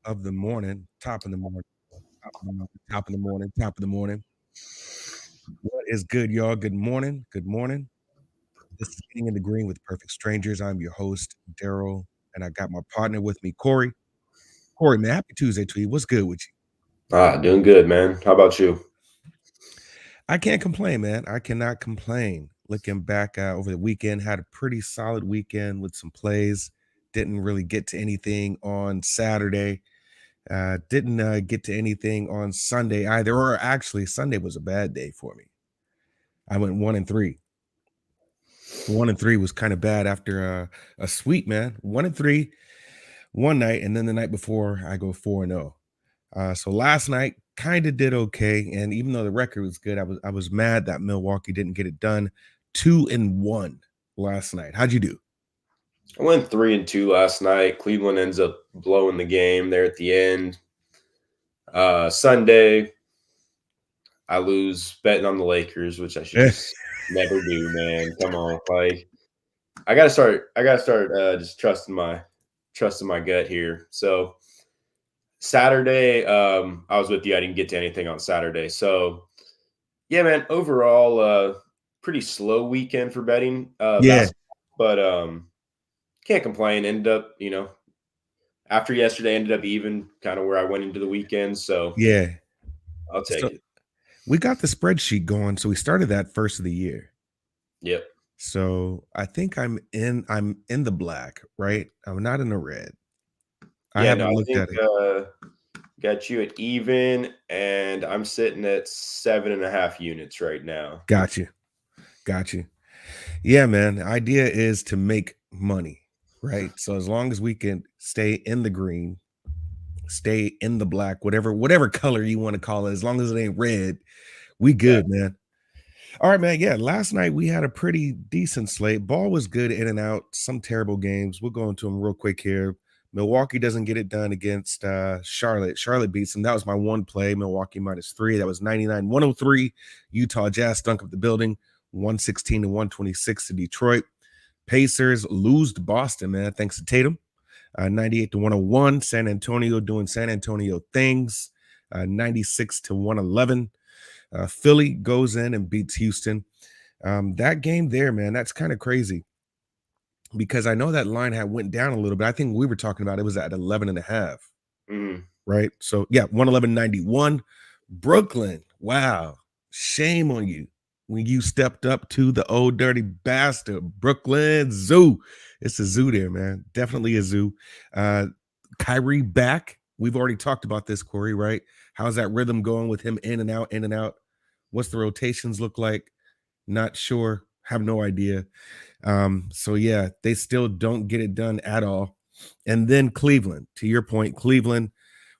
of the morning, top of the morning, top of the morning, top of the morning, top of the morning. What is good, y'all? Good morning. Good morning. This is Getting in the Green with Perfect Strangers. I'm your host, Daryl, and I got my partner with me, Corey. Corey, man, happy Tuesday to you. What's good with you? Doing good, man. How about you? I can't complain, man. I cannot complain. Looking back over the weekend, had a pretty solid weekend with some plays. Didn't really get to anything on Saturday. Didn't get to anything on Sunday either, or actually, Sunday was a bad day for me. I went 1-3. 1-3 was kind of bad after a sweep, man. 1-3 one night, and then the night before I go 4-0. So last night kind of did okay, and even though the record was good, I was mad that Milwaukee didn't get it done. 2-1 last night. How'd you do? I went 3-2 last night. Cleveland ends up blowing the game there at the end. Sunday, I lose betting on the Lakers, which I should just never do, man. Come on, like I gotta start. Just trusting my gut here. So Saturday, I was with you. I didn't get to anything on Saturday. So yeah, man. Overall, pretty slow weekend for betting Yeah, basketball, but can't complain. Ended up, after yesterday, ended up even kind of where I went into the weekend. So yeah. I'll So take it. we got the spreadsheet going. So we started that first of the year. Yep. So I think I'm in the black, right? I'm not in the red. I Yeah. No, haven't I looked think at it. got you at even, and I'm sitting at 7.5 units right now. Got you. Got you. Yeah, man. The idea is to make money, right? So as long as we can stay in the green, stay in the black, whatever color you want to call it, as long as it ain't red, we good, Exactly. man. All right, man. Yeah, last night we had a pretty decent slate. Ball was good in and out. Some terrible games. We'll go into them real quick here. Milwaukee doesn't get it done against Charlotte. Charlotte beats them. That was my one play. Milwaukee -3. That was 99-103. Utah Jazz stunk up the building. 116 to 126 to Detroit. Pacers lose to Boston, man, thanks to Tatum. 98 to 101. San Antonio doing San Antonio things. 96 to 111. Philly goes in and beats Houston. That game there, man, that's kind of crazy because I know that line had went down a little bit. I think we were talking about it was at 11 and a half, Mhm. right? So yeah, 111.91. Brooklyn, wow, shame on you when you stepped up to the old dirty bastard Brooklyn Zoo. It's a zoo there, man. Definitely a zoo. Uh, Kyrie back. We've already talked about this, Corey, right? How's that rhythm going with him in and out, in and out? What's the rotations look like? Not sure. Have no idea. So yeah, they still don't get it done at all. And then Cleveland, to your point, Cleveland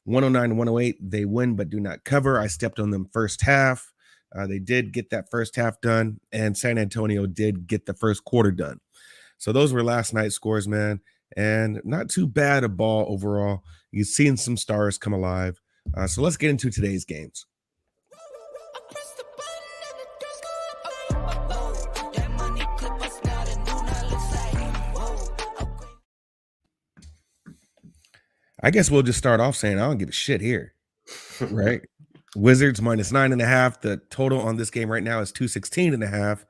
109 108, they win but do not cover. I stepped on them first half. They did get that first half done, and San Antonio did get the first quarter done. So those were last night's scores, man, and not too bad a ball overall. You've seen some stars come alive. So let's get into today's games. I guess we'll just start off saying I don't give a shit here, right? Wizards -9.5. The total on this game right now is 216.5.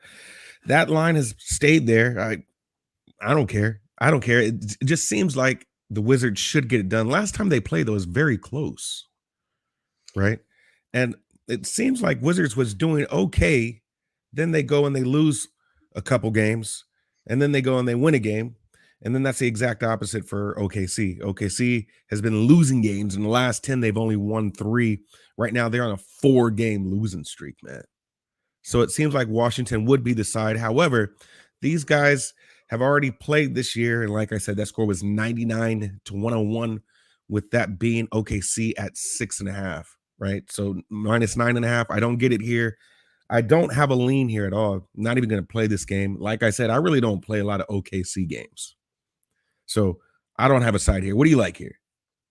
That line has stayed there. I don't care. I don't care. It just seems like the Wizards should get it done. Last time they played, though, was very close, right? And it seems like Wizards was doing okay. Then they go and they lose a couple games, and then they go and they win a game. And then that's the exact opposite for OKC. OKC has been losing games. In the last 10, they've only won 3. Right now, they're on a 4-game losing streak, man. So it seems like Washington would be the side. However, these guys have already played this year. And like I said, that score was 99 to 101, with that being OKC at 6.5, right? So -9.5. I don't get it here. I don't have a lean here at all. I'm not even going to play this game. Like I said, I really don't play a lot of OKC games. So I don't have a side here. What do you like here?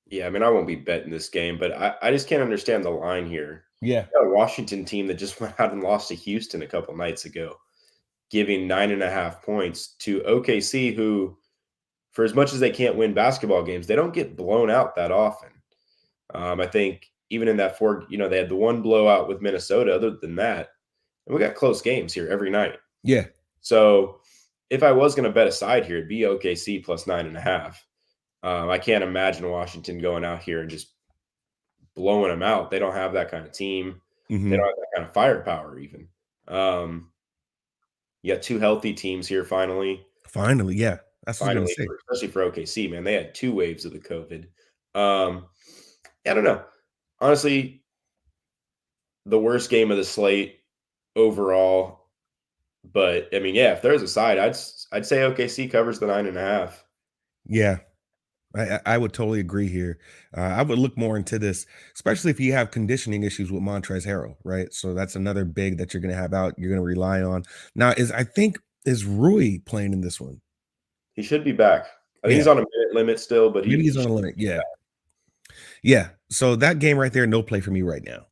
Yeah, I mean, I won't be betting this game, but I just can't understand the line here. Yeah. You got a Washington team that just went out and lost to Houston a couple nights ago, giving 9.5 points to OKC, who, for as much as they can't win basketball games, they don't get blown out that often. I think even in that they had the one blowout with Minnesota. Other than that, and we got close games here every night. Yeah. So if I was going to bet a side here, it'd be OKC plus 9.5. I can't imagine Washington going out here and just blowing them out. They don't have that kind of team. They don't have that kind of firepower even. You got two healthy teams here finally. Finally, yeah. That's what I was Finally, going to say. especially for OKC, man. They had 2 waves of the COVID. I don't know. Honestly, the worst game of the slate overall. But I mean, yeah, if there's a side, I'd say OKC covers the 9.5. Yeah. I would totally agree here. I would look more into this, especially if you have conditioning issues with Montrezl Harrell, right? So that's another big that you're going to have out. You're going to rely on. Now, is Rui playing in this one? He should be back. I think Yeah. he's on a minute limit still, but Maybe he he's on a limit. Yeah. Yeah. So that game right there, no play for me right now.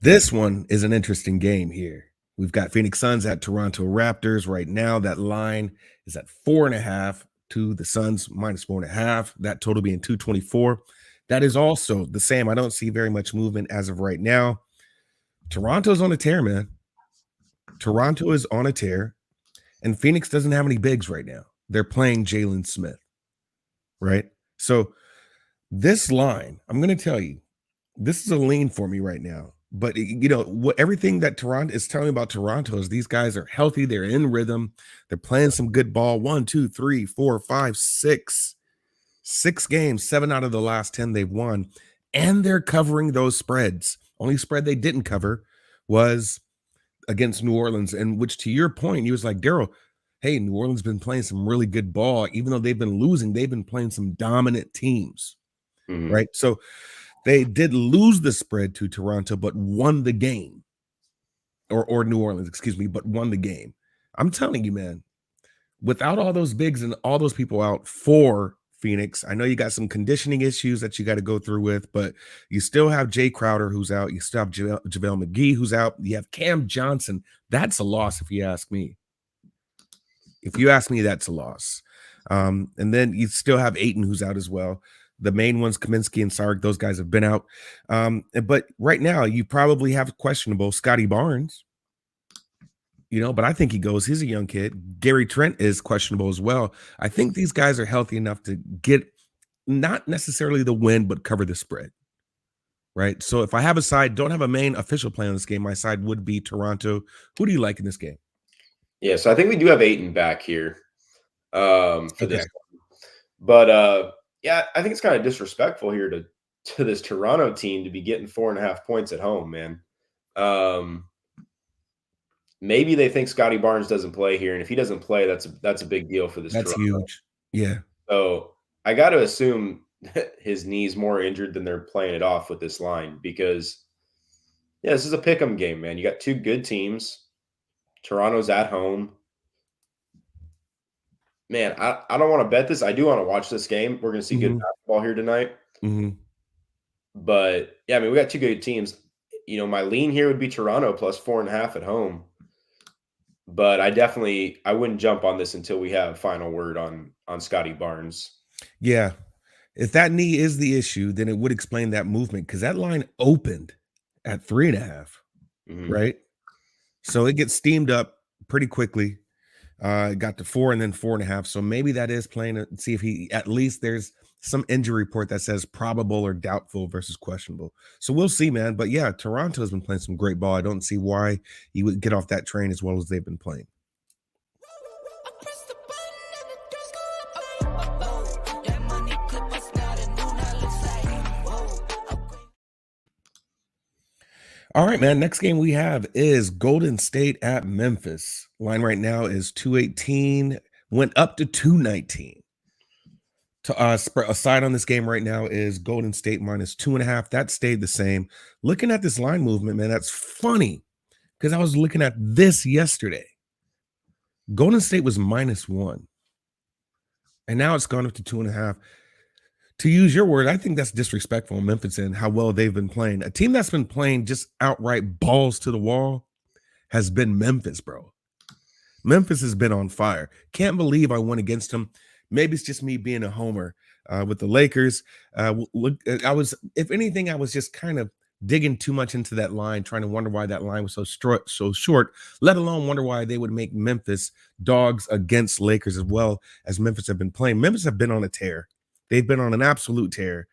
This one is an interesting game here. We've got Phoenix Suns at Toronto Raptors right now. That line is at 4.5 to the Suns minus 4.5. That total being 224. That is also the same. I don't see very much movement as of right now. Toronto's on a tear, man. Toronto is on a tear, and Phoenix doesn't have any bigs right now. They're playing Jalen Smith, right? So this line, I'm going to tell you, this is a lean for me right now. But everything that Toronto is telling me about Toronto is these guys are healthy, they're in rhythm, they're playing some good ball. 1, 2, 3, 4, 5, 6 games, 7 out of the last 10 they've won, and they're covering those spreads. Only spread they didn't cover was against New Orleans, and which, to your point, he was like, Daryl, hey, New Orleans been playing some really good ball. Even though they've been losing, they've been playing some dominant teams, right? So they did lose the spread to Toronto, but won the game. Or New Orleans, excuse me, but won the game. I'm telling you, man, without all those bigs and all those people out for Phoenix, I know you got some conditioning issues that you got to go through with, but you still have Jay Crowder who's out. You still have JaVale McGee who's out. You have Cam Johnson. That's a loss if you ask me. If you ask me, that's a loss. And then you still have Ayton who's out as well. The main ones, Kaminsky and Sark, those guys have been out. But right now, you probably have questionable Scotty Barnes, but I think he goes. He's a young kid. Gary Trent is questionable as well. I think these guys are healthy enough to get not necessarily the win, but cover the spread, right? So if I have a side, don't have a main official play on this game, my side would be Toronto. Who do you like in this game? Yeah, so I think we do have Ayton back here for this one. But yeah, I think it's kind of disrespectful here to this Toronto team to be getting 4.5 points at home, man. Maybe they think Scotty Barnes doesn't play here, and if he doesn't play, that's a big deal for this. That's Toronto. huge. Yeah. So I got to assume his knee's more injured than they're playing it off with this line because, yeah, this is a pick'em game, man. You got 2 good teams. Toronto's at home. Man, I don't want to bet this. I do want to watch this game. We're going to see good basketball here tonight. But, yeah, I mean, we got 2 good teams. My lean here would be Toronto plus 4.5 at home. But I wouldn't jump on this until we have final word on Scotty Barnes. Yeah. If that knee is the issue, then it would explain that movement because that line opened at 3.5, right? So it gets steamed up pretty quickly. Got to 4 and then 4.5. So maybe that is playing to see if at least there's some injury report that says probable or doubtful versus questionable. So we'll see, man. But yeah, Toronto has been playing some great ball. I don't see why you would get off that train as well as they've been playing. All right, man. Next game we have is Golden State at Memphis. Line right now is 218, went up to 219. A side on this game right now is Golden State minus 2.5. That stayed the same. Looking at this line movement, man, that's funny because I was looking at this yesterday. Golden State was -1, and now it's gone up to 2.5. To use your word, I think that's disrespectful in Memphis and how well they've been playing. A team that's been playing just outright balls to the wall has been Memphis, bro. Memphis has been on fire. Can't believe I went against them. Maybe it's just me being a homer with the Lakers. I was, if anything, I was just kind of digging too much into that line, trying to wonder why that line was so short. Let alone wonder why they would make Memphis dogs against Lakers as well as Memphis have been playing. Memphis have been on a tear. They've been on an absolute tear.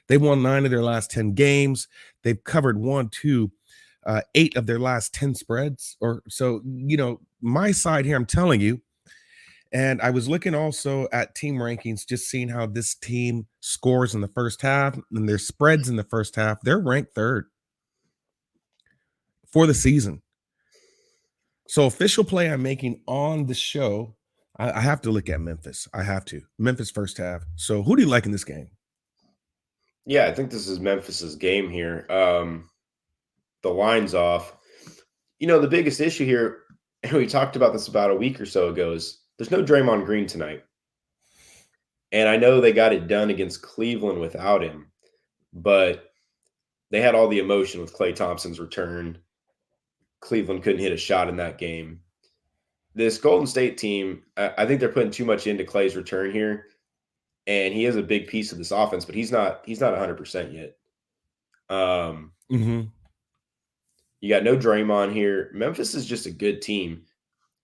They won 9 of their last 10 games. They've covered 8 of their last 10 spreads or so. My side here, I'm telling you. And I was looking also at team rankings, just seeing how this team scores in the first half and their spreads in the first half. They're ranked third for the season. So official play I'm making on the show, I have to look at Memphis. I have to. Memphis first half. So who do you like in this game? Yeah, I think this is Memphis's game here. The line's off. The biggest issue here, and we talked about this about a week or so ago, is there's no Draymond Green tonight. And I know they got it done against Cleveland without him, but they had all the emotion with Klay Thompson's return. Cleveland couldn't hit a shot in that game. This Golden State team, I think they're putting too much into Klay's return here, and he is a big piece of this offense, but he's not 100% yet. You got no Draymond here. Memphis is just a good team,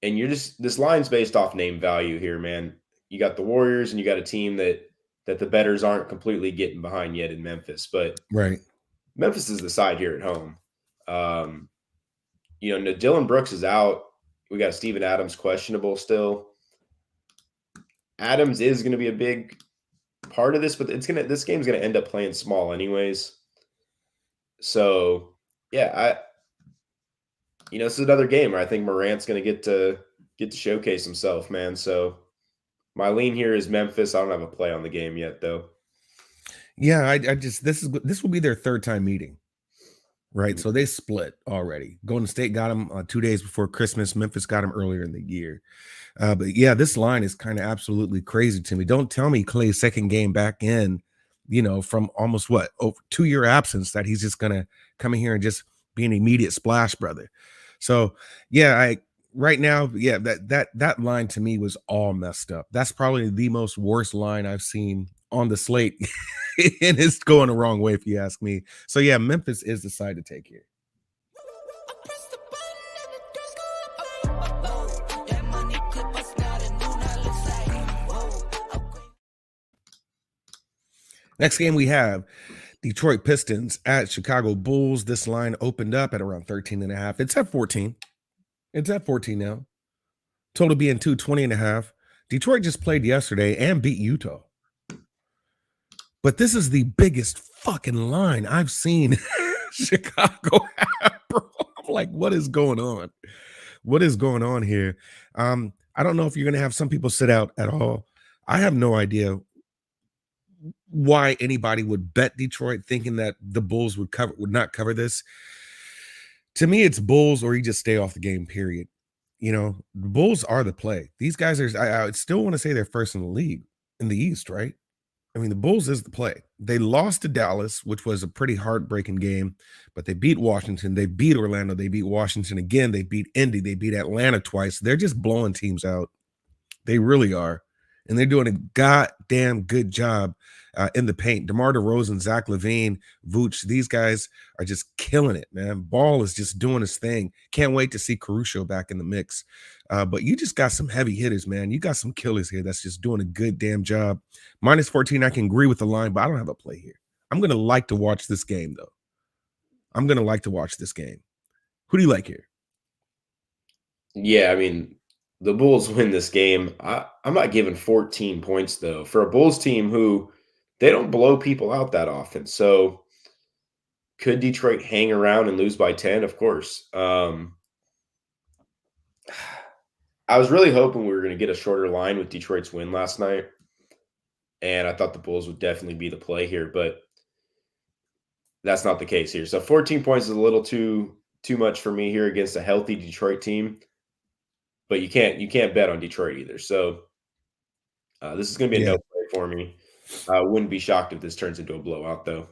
and this line's based off name value here, man. You got the Warriors, and you got a team that the bettors aren't completely getting behind yet in Memphis, but right. Memphis is the side here at home. Dylan Brooks is out. We got Steven Adams questionable still. Adams is going to be a big part of this, but this game's going to end up playing small anyways. So, yeah, this is another game where I think Morant's going to get to showcase himself, man. So, my lean here is Memphis. I don't have a play on the game yet, though. Yeah, this will be their third time meeting. Right. So they split already. Golden State got him 2 days before Christmas. Memphis got him earlier in the year. But yeah, this line is kind of absolutely crazy to me. Don't tell me Klay's second game back in, from almost 2-year absence, that he's just going to come in here and just be an immediate splash brother. So yeah, right now, yeah, that line to me was all messed up. That's probably the most worst line I've seen on the slate. And it's going the wrong way if you ask me. So yeah, Memphis is the side to take here. Next game we have Detroit Pistons at Chicago Bulls. This line opened up at around 13.5. It's at 14. It's at 14 now. Total being 220.5. Detroit just played yesterday and beat Utah. But this is the biggest fucking line I've seen Chicago have, bro. I'm like, what is going on? What is going on here? I don't know if you're going to have some people sit out at all. I have no idea why anybody would bet Detroit thinking that the Bulls would not cover this. To me, it's Bulls or you just stay off the game, period. The Bulls are the play. These guys are, I still want to say they're first in the league in the East, right? I mean, the Bulls is the play. They lost to Dallas, which was a pretty heartbreaking game, but they beat Washington. They beat Orlando. They beat Washington again. They beat Indy. They beat Atlanta twice. They're just blowing teams out. They really are. And they're doing a goddamn good job in the paint. DeMar DeRozan, Zach LaVine, Vooch, these guys are just killing it, man. Ball is just doing his thing. Can't wait to see Caruso back in the mix. But you just got some heavy hitters, man. You got some killers here that's just doing a good damn job. Minus 14, I can agree with the line, but I don't have a play here. I'm going to like to watch this game, though. I'm going to like to watch this game. Who do you like here? Yeah, I mean, the Bulls win this game. I'm not giving 14 points, though, for a Bulls team who they don't blow people out that often. So could Detroit hang around and lose by 10? Of course. I was really hoping we were going to get a shorter line with Detroit's win last night. And I thought the Bulls would definitely be the play here, but that's not the case here. So 14 points is a little too much for me here against a healthy Detroit team. But you can't bet on Detroit either. So this is going to be a no play for me. I wouldn't be shocked if this turns into a blowout, though.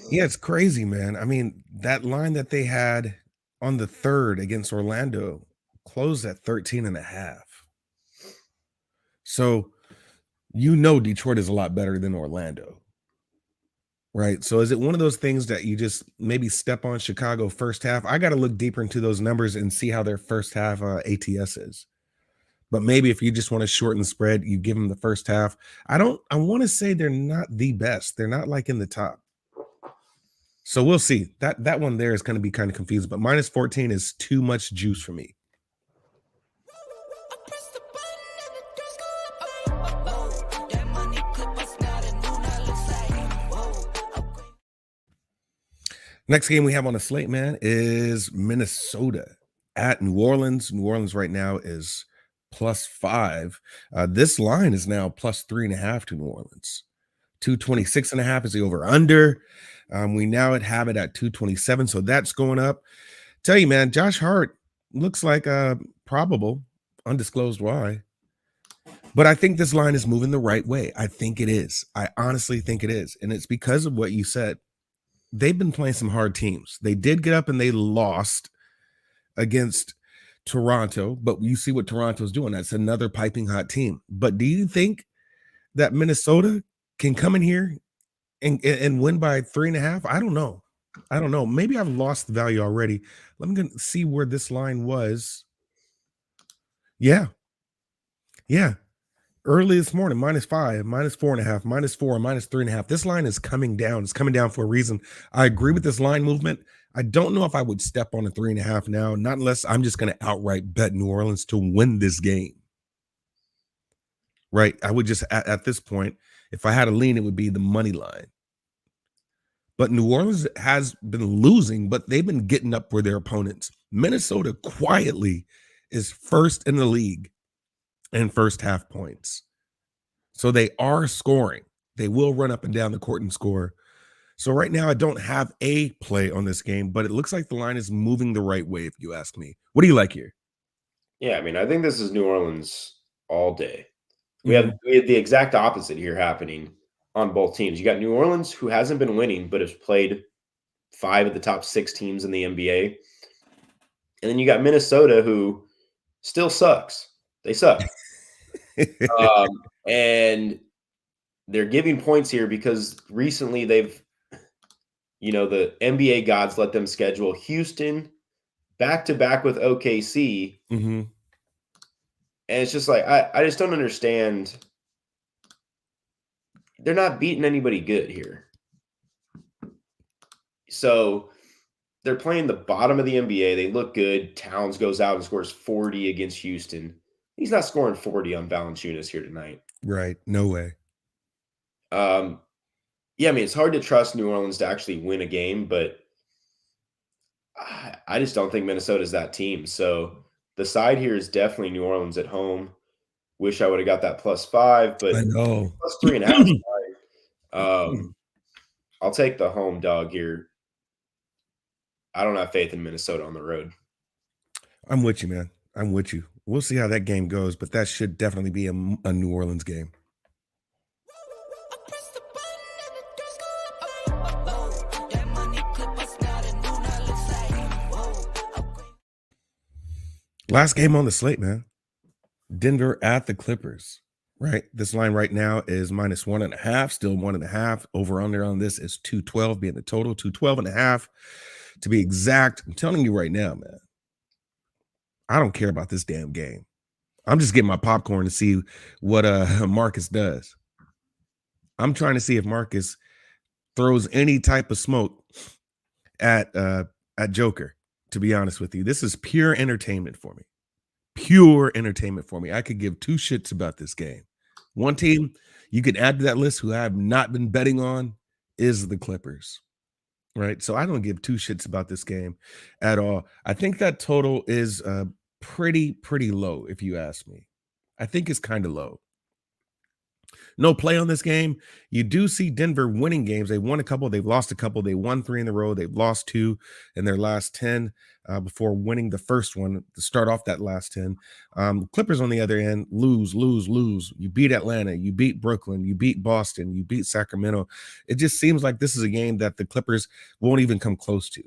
Yeah, it's crazy, man. I mean, that line that they had on the 3rd against Orlando closed at 13.5. So, Detroit is a lot better than Orlando. Right. So is it one of those things that you just maybe step on Chicago first half? I got to look deeper into those numbers and see how their first half ATS is. But maybe if you just want to shorten the spread, you give them the first half. I want to say they're not the best. They're not like in the top. So we'll see. That one there is going to be kind of confusing, but -14 is too much juice for me. Next game we have on the slate, man, is Minnesota at New Orleans. New Orleans right now is +5. This line is now +3.5 to New Orleans. 226.5 is the over under. We now have it at 227, so that's going up. Tell you, man, Josh Hart looks like a probable, undisclosed why. But I think this line is moving the right way. I think it is. I honestly think it is. And it's because of what you said. They've been playing some hard teams. They did get up and they lost against Toronto, but you see what Toronto's doing. That's another piping hot team. But do you think that Minnesota can come in here and win by 3.5? I don't know. I don't know. Maybe I've lost the value already. Let me see where this line was. Yeah. Early this morning, -5, -4.5, -4, -3.5. This line is coming down. It's coming down for a reason. I agree with this line movement. I don't know if I would step on a 3.5 now, not unless I'm just going to outright bet New Orleans to win this game. Right? I would just, at this point, if I had a lean, it would be the money line. But New Orleans has been losing, but they've been getting up for their opponents. Minnesota quietly is first in the league in first half points. So they are scoring. They will run up and down the court and score. So right now I don't have a play on this game, but it looks like the line is moving the right way, if you ask me. What do you like here? Yeah, I mean, I think this is New Orleans all day. We have the exact opposite here happening on both teams. You got New Orleans, who hasn't been winning, but has played 5 of the top 6 teams in the NBA. And then you got Minnesota, who still sucks. They suck. And they're giving points here because recently they've, the NBA gods let them schedule Houston back-to-back with OKC. Mm-hmm. And it's just like, I just don't understand. They're not beating anybody good here. So they're playing the bottom of the NBA. They look good. Towns goes out and scores 40 against Houston. He's not scoring 40 on Valanciunas here tonight. Right. No way. Yeah, I mean, it's hard to trust New Orleans to actually win a game, but I just don't think Minnesota's that team. So the side here is definitely New Orleans at home. Wish I would have got that +5, but I know. +3.5. I'll take the home dog here. I don't have faith in Minnesota on the road. I'm with you, man. I'm with you. We'll see how that game goes, but that should definitely be a New Orleans game. Last game on the slate, man. Denver at the Clippers, right? This line right now is -1.5, still 1.5. Over under on this is 212 being the total, 212.5 to be exact. I'm telling you right now, man, I don't care about this damn game. I'm just getting my popcorn to see what Marcus does. I'm trying to see if Marcus throws any type of smoke at Joker, to be honest with you. This is pure entertainment for me. Pure entertainment for me. I could give 2 shits about this game. One team you can add to that list who I have not been betting on is the Clippers. Right? So I don't give 2 shits about this game at all. I think that total is pretty low, if you ask me. I think it's kind of low. No play on this game. You do see Denver winning games. They won a couple. They've lost a couple. They won 3 in a row. They've lost 2 in their last 10 before winning the first one to start off that last 10. Clippers, on the other end, lose. You beat Atlanta. You beat Brooklyn. You beat Boston. You beat Sacramento. It just seems like this is a game that the Clippers won't even come close to.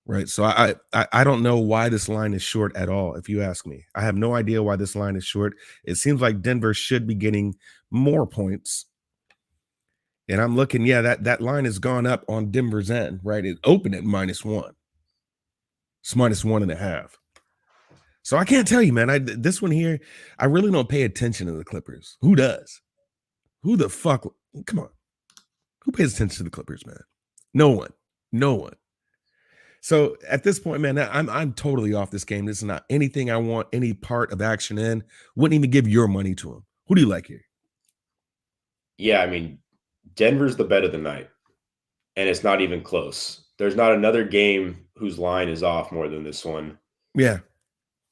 right? So I don't know why this line is short at all. If you ask me, I have no idea why this line is short. It seems like Denver should be getting more points. And I'm looking, yeah, that line has gone up on Denver's end, right? It opened at -1. It's -1.5. So I can't tell you, man. This one here, I really don't pay attention to the Clippers. Who does? Who the fuck? Come on. Who pays attention to the Clippers, man? No one. No one. So at this point, man, I'm totally off this game. This is not anything I want any part of action in. Wouldn't even give your money to him. Who do you like here? Yeah, I mean, Denver's the bet of the night, and it's not even close. There's not another game whose line is off more than this one. Yeah.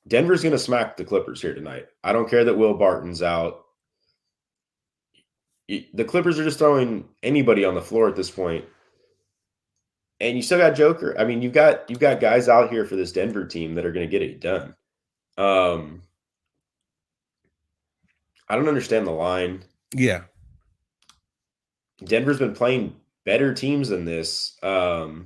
Denver's going to smack the Clippers here tonight. I don't care that Will Barton's out. The Clippers are just throwing anybody on the floor at this point. And you still got Joker. I mean, you've got guys out here for this Denver team that are going to get it done. I don't understand the line. Yeah. Denver's been playing better teams than this. And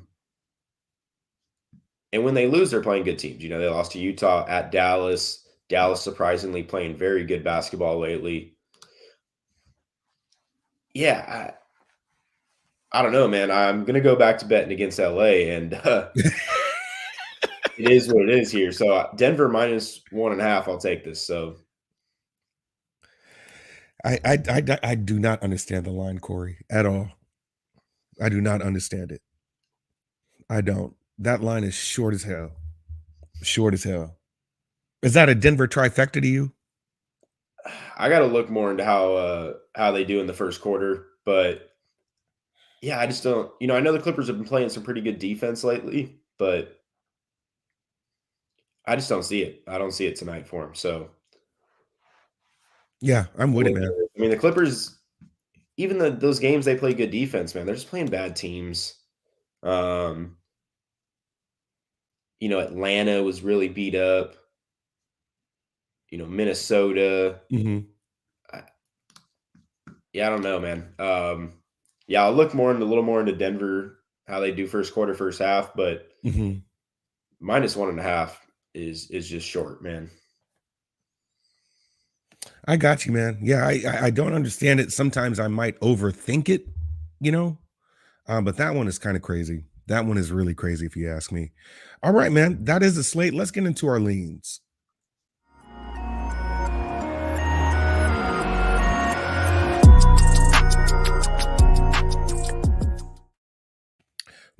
when they lose, they're playing good teams. You know, they lost to Utah at Dallas. Dallas surprisingly playing very good basketball lately. Yeah, I don't know, man. I'm going to go back to betting against LA, and it is what it is here. So Denver -1.5, I'll take this. So I do not understand the line, Corey, at all. I do not understand it. I don't. That line is short as hell. Short as hell. Is that a Denver trifecta to you? I got to look more into how they do in the first quarter, but yeah, I just don't. You know, I know the Clippers have been playing some pretty good defense lately, but I just don't see it. I don't see it tonight for them. So yeah, I'm with it, man. I mean, the Clippers, even those games they play good defense, man. They're just playing bad teams. You know, Atlanta was really beat up. You know, Minnesota. Mm-hmm. Yeah, I don't know, man. Yeah, I'll look a little more into Denver, how they do first quarter, first half, but -1.5 is just short, man. I got you, man. Yeah, I don't understand it. Sometimes I might overthink it, you know, but that one is kind of crazy. That one is really crazy, if you ask me. All right, man. That is the slate. Let's get into our leans.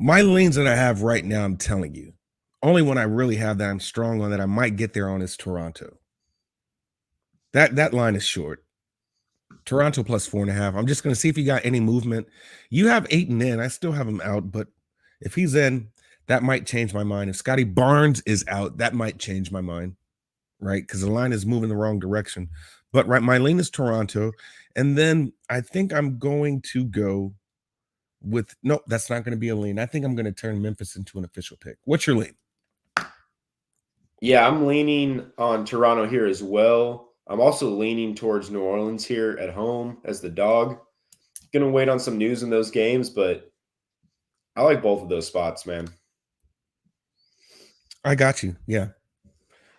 My leans that I have right now, I'm telling you, only one I really have that I'm strong on that I might get there on is Toronto. That line is short. Toronto +4.5. I'm just going to see if you got any movement. You have Ayton in. I still have him out, but if he's in, that might change my mind. If Scotty Barnes is out, that might change my mind, right? Because the line is moving the wrong direction. But right, my lean is Toronto. And then I think I'm going to go with no, that's not going to be a lean. I think I'm going to turn Memphis into an official pick. What's your lean? Yeah, I'm leaning on Toronto here as well. I'm also leaning towards New Orleans here at home as the dog. Going to wait on some news in those games, but I like both of those spots, man. I got you. Yeah.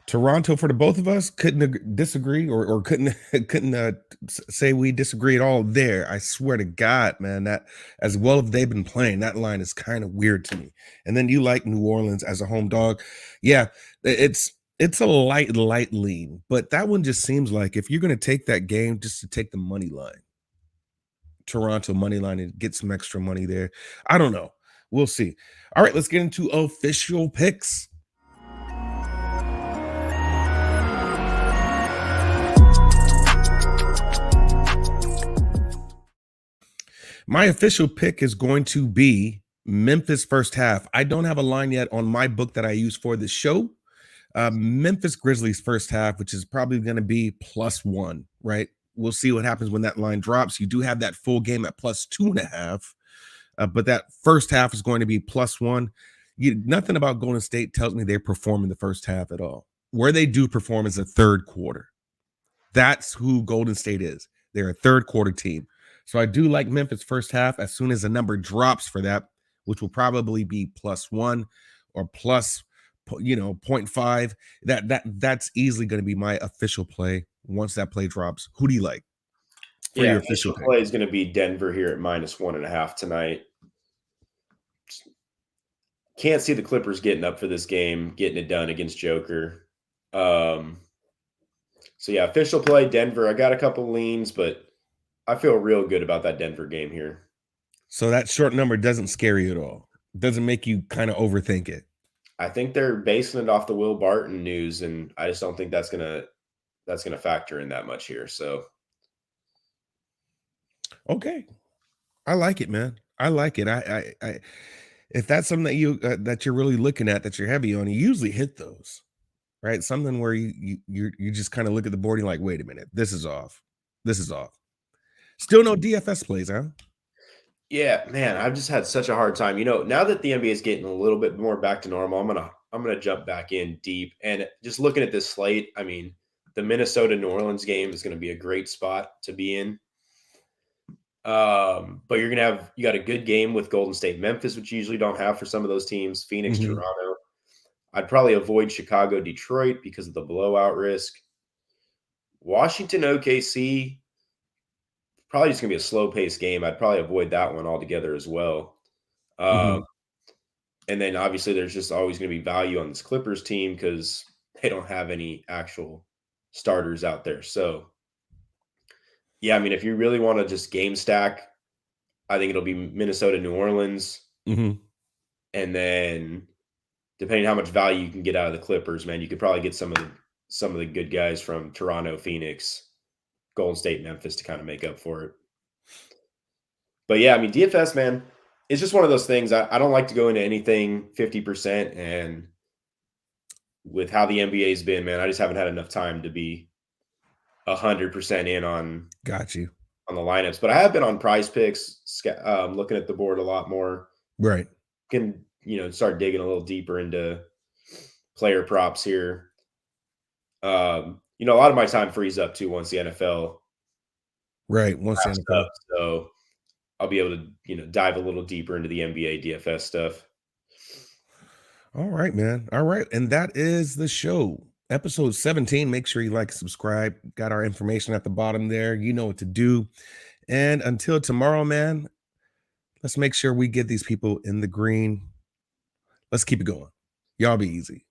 Toronto for the both of us couldn't disagree or couldn't say we disagree at all there. I swear to God, man, that as well as they've been playing, that line is kind of weird to me. And then you like New Orleans as a home dog. Yeah, it's a light lean, but that one just seems like if you're going to take that game just to take the money line, Toronto money line and get some extra money there. I don't know. We'll see. All right, let's get into official picks. My official pick is going to be Memphis first half. I don't have a line yet on my book that I use for this show. Memphis Grizzlies first half, which is probably going to be +1, right? We'll see what happens when that line drops. You do have that full game at +2.5, but that first half is going to be +1. Nothing about Golden State tells me they perform in the first half at all. Where they do perform is the third quarter. That's who Golden State is. They're a third quarter team. So I do like Memphis first half as soon as the number drops for that, which will probably be +1. or plus, point 0.5. That's easily going to be my official play once that play drops. Who do you like for Yeah, your official official pick? play is going to be Denver here at -1.5 tonight. Can't see the Clippers getting up for this game, getting it done against Joker. So yeah, official play Denver. I got a couple leans, but I feel real good about that Denver game here. So that short number doesn't scare you at all. Doesn't make you kind of overthink it. I think they're basing it off the Will Barton news, and I just don't think that's gonna factor in that much here. So Okay, I like it, man. I like it. If that's something that you're really looking at, that you're heavy on, you usually hit those, right? Something where you just kind of look at the board and you're like, wait a minute, this is off. This is off. Still no DFS plays, huh? yeah, man, I've just had such a hard time. Now that the NBA is getting a little bit more back to normal, I'm gonna jump back in deep. And just looking at this slate, I mean, the Minnesota New Orleans game is gonna be a great spot to be in. But you got a good game with Golden State, Memphis, which you usually don't have for some of those teams. Phoenix, Mhm, Toronto. I'd probably avoid Chicago, Detroit because of the blowout risk. Washington, OKC, probably just gonna be a slow paced game. I'd probably avoid that one altogether as well. Um, mhm. and then obviously there's just always gonna be value on this Clippers team because they don't have any actual starters out there. So yeah, I mean, if you really want to just game stack, I think it'll be Minnesota, New Orleans, Mhm. and then depending on how much value you can get out of the Clippers, man, you could probably get some of the good guys from Toronto, Phoenix, Golden State, Memphis to kind of make up for it. But yeah, I mean, DFS, man, it's just one of those things. I don't like to go into anything 50%. And with how the NBA's been, man, I just haven't had enough time to be 100% in Got you. on the lineups. But I have been on prize picks, looking at the board a lot more. Right. Can, start digging a little deeper into player props here. A lot of my time frees up too once the NFL Right. Once the wraps up. NFL. So I'll be able to, dive a little deeper into the NBA DFS stuff. All right, man. All right. And that is the show. Episode 17. Make sure you like and subscribe. Got our information at the bottom there. You know what to do. And until tomorrow, man, let's make sure we get these people in the green. Let's keep it going. Y'all be easy.